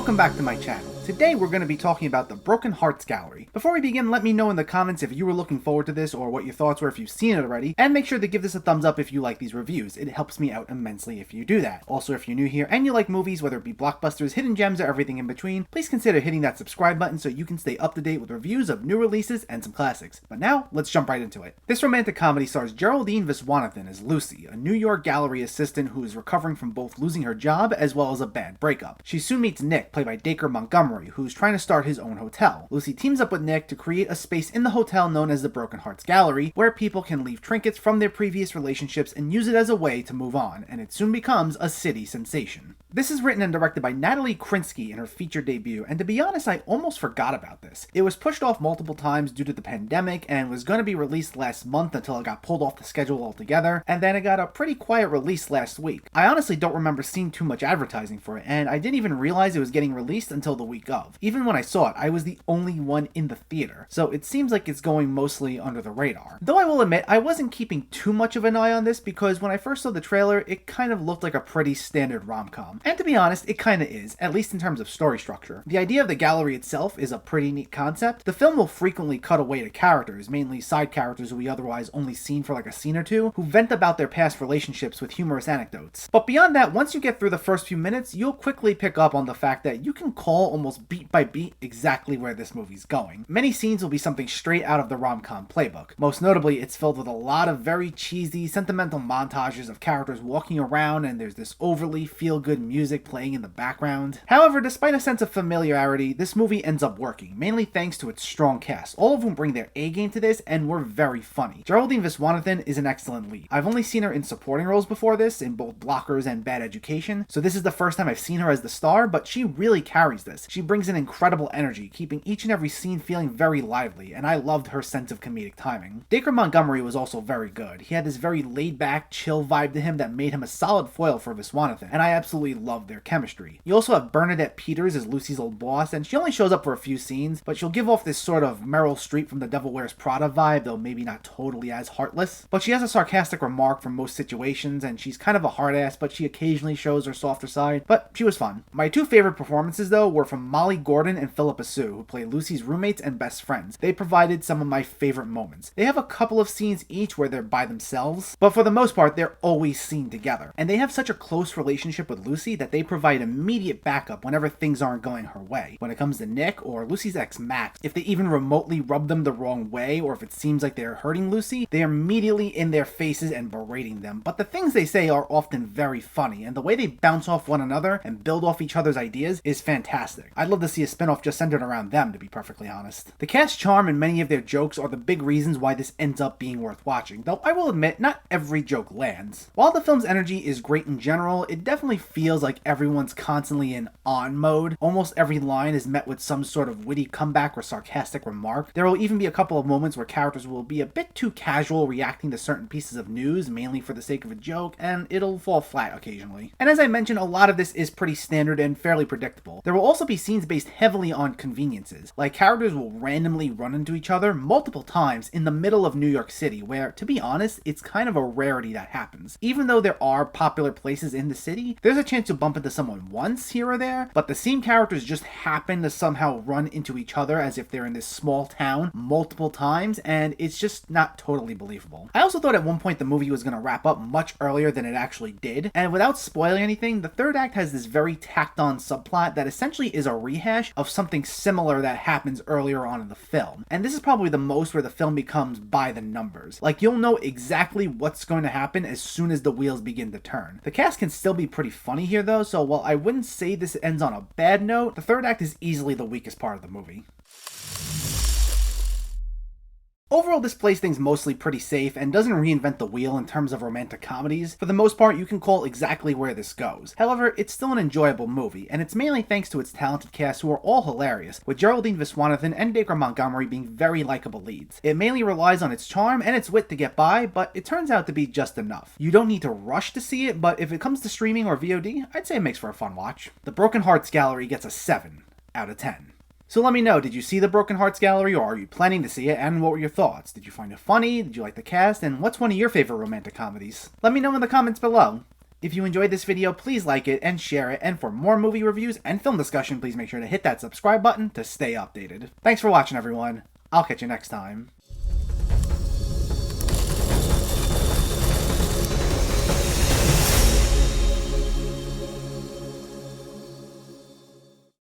Welcome back to my channel. Today we're going to be talking about the Broken Hearts Gallery. Before we begin, let me know in the comments if you were looking forward to this or what your thoughts were if you've seen it already, and make sure to give this a thumbs up if you like these reviews. It helps me out immensely if you do that. Also, if you're new here and you like movies, whether it be blockbusters, hidden gems, or everything in between, please consider hitting that subscribe button so you can stay up to date with reviews of new releases and some classics. But now, let's jump right into it. This romantic comedy stars Geraldine Viswanathan as Lucy, a New York gallery assistant who is recovering from both losing her job as well as a bad breakup. She soon meets Nick, played by Dacre Montgomery, who's trying to start his own hotel. Lucy teams up with Nick to create a space in the hotel known as the Broken Hearts Gallery, where people can leave trinkets from their previous relationships and use it as a way to move on, and it soon becomes a city sensation. This is written and directed by Natalie Krinsky in her feature debut, and to be honest, I almost forgot about this. It was pushed off multiple times due to the pandemic and was going to be released last month until it got pulled off the schedule altogether, and then it got a pretty quiet release last week. I honestly don't remember seeing too much advertising for it, and I didn't even realize it was getting released until the week of. Even when I saw it, I was the only one in the theater, so it seems like it's going mostly under the radar. Though I will admit, I wasn't keeping too much of an eye on this because when I first saw the trailer, it kind of looked like a pretty standard rom-com. And to be honest, it kinda is, at least in terms of story structure. The idea of the gallery itself is a pretty neat concept. The film will frequently cut away to characters, mainly side characters who we otherwise only seen for like a scene or two, who vent about their past relationships with humorous anecdotes. But beyond that, once you get through the first few minutes, you'll quickly pick up on the fact that you can call almost beat by beat exactly where this movie's going. Many scenes will be something straight out of the rom-com playbook. Most notably, it's filled with a lot of very cheesy, sentimental montages of characters walking around, and there's this overly feel-good music playing in the background. However, despite a sense of familiarity, this movie ends up working, mainly thanks to its strong cast, all of whom bring their A-game to this and were very funny. Geraldine Viswanathan is an excellent lead. I've only seen her in supporting roles before this, in both Blockers and Bad Education, so this is the first time I've seen her as the star, but she really carries this. She brings an incredible energy, keeping each and every scene feeling very lively, and I loved her sense of comedic timing. Dacre Montgomery was also very good. He had this very laid-back, chill vibe to him that made him a solid foil for Viswanathan, and I absolutely loved their chemistry. You also have Bernadette Peters as Lucy's old boss, and she only shows up for a few scenes, but she'll give off this sort of Meryl Streep from The Devil Wears Prada vibe, though maybe not totally as heartless. But she has a sarcastic remark for most situations, and she's kind of a hard ass, but she occasionally shows her softer side, but she was fun. My two favorite performances, though, were from Molly Gordon and Phillipa Soo, who play Lucy's roommates and best friends. They provided some of my favorite moments. They have a couple of scenes each where they're by themselves, but for the most part, they're always seen together. And they have such a close relationship with Lucy that they provide immediate backup whenever things aren't going her way. When it comes to Nick or Lucy's ex Max, if they even remotely rub them the wrong way, or if it seems like they're hurting Lucy, they are immediately in their faces and berating them. But the things they say are often very funny, and the way they bounce off one another and build off each other's ideas is fantastic. I'd love to see a spinoff just centered around them, to be perfectly honest. The cast charm and many of their jokes are the big reasons why this ends up being worth watching, though I will admit, not every joke lands. While the film's energy is great in general, it definitely feels like everyone's constantly in on mode. Almost every line is met with some sort of witty comeback or sarcastic remark. There will even be a couple of moments where characters will be a bit too casual reacting to certain pieces of news, mainly for the sake of a joke, and it'll fall flat occasionally. And as I mentioned, a lot of this is pretty standard and fairly predictable. There will also be scenes based heavily on conveniences, like characters will randomly run into each other multiple times in the middle of New York City, where, to be honest, it's kind of a rarity that happens. Even though there are popular places in the city, there's a chance you'll bump into someone once here or there, but the same characters just happen to somehow run into each other as if they're in this small town multiple times, and it's just not totally believable. I also thought at one point the movie was going to wrap up much earlier than it actually did, and without spoiling anything, the third act has this very tacked on subplot that essentially is a rehash of something similar that happens earlier on in the film. And this is probably the most where the film becomes by the numbers. Like, you'll know exactly what's going to happen as soon as the wheels begin to turn. The cast can still be pretty funny here though, so while I wouldn't say this ends on a bad note, the third act is easily the weakest part of the movie. Overall, this plays things mostly pretty safe and doesn't reinvent the wheel in terms of romantic comedies. For the most part, you can call exactly where this goes. However, it's still an enjoyable movie, and it's mainly thanks to its talented cast who are all hilarious, with Geraldine Viswanathan and Dacre Montgomery being very likable leads. It mainly relies on its charm and its wit to get by, but it turns out to be just enough. You don't need to rush to see it, but if it comes to streaming or VOD, I'd say it makes for a fun watch. The Broken Hearts Gallery gets a 7 out of 10. So let me know, did you see the Broken Hearts Gallery, or are you planning to see it, and what were your thoughts? Did you find it funny? Did you like the cast? And what's one of your favorite romantic comedies? Let me know in the comments below. If you enjoyed this video, please like it and share it, and for more movie reviews and film discussion, please make sure to hit that subscribe button to stay updated. Thanks for watching, everyone. I'll catch you next time.